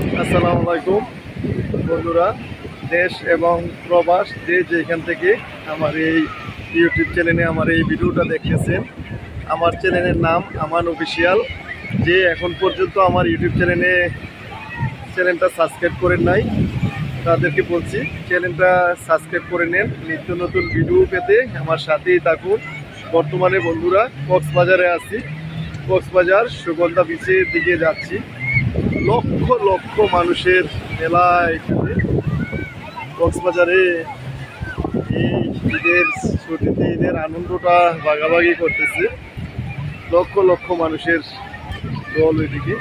আসসালামু আলাইকুম বন্ধুরা, দেশ এবং প্রবাস যে যেখান থেকে আমার এই ইউটিউব চ্যানেলে আমার এই ভিডিওটা দেখতেছেন। আমার চ্যানেলের নাম আমান অফিসিয়াল। যে এখন পর্যন্ত আমার ইউটিউব চ্যানেলটা সাবস্ক্রাইব করেন নাই তাদেরকে বলছি, চ্যানেলটা সাবস্ক্রাইব করে নেন। নিত্য নতুন ভিডিও পেতে আমার সাথেই থাকুন। বর্তমানে বন্ধুরা কক্সবাজারে আছি। কক্সবাজার সুগন্ধা বিচের দিকে যাচ্ছি। লক্ষ লক্ষ মানুষের মেলা এখানে কক্সবাজারে। এই ঈদের ছুটিতে ঈদের আনন্দটা ভাগাভাগি করতেছে লক্ষ লক্ষ মানুষের দল ওইদিকে।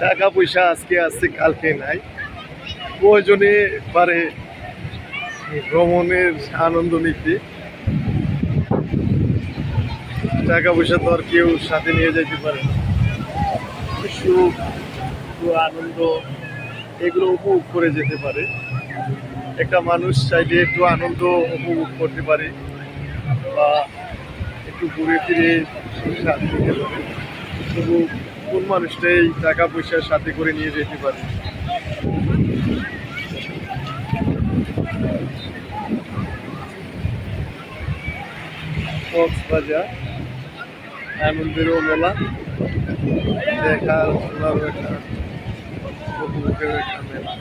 টাকা পয়সা আজকে আছে কালকে নাই, প্রয়োজনে পারে ভ্রমণের আনন্দ নিতে। টাকা পয়সা তো আর কেউ সাথে নিয়ে যেতে পারে না। সুখ আনন্দ এগুলো উপভোগ করে যেতে পারে। একটা মানুষ চাইলে একটু আনন্দ উপভোগ করতে পারে বা একটু ঘুরে ফিরে স্বাদ নিতে পারে, তবু কোন মানুষটাই টাকা পয়সার সাথে করে নিয়ে যেতে পারে? কক্সবাজার আনন্দেরও মেলা, দেখার শোনারও একটা উপভোগের একটা মেলা।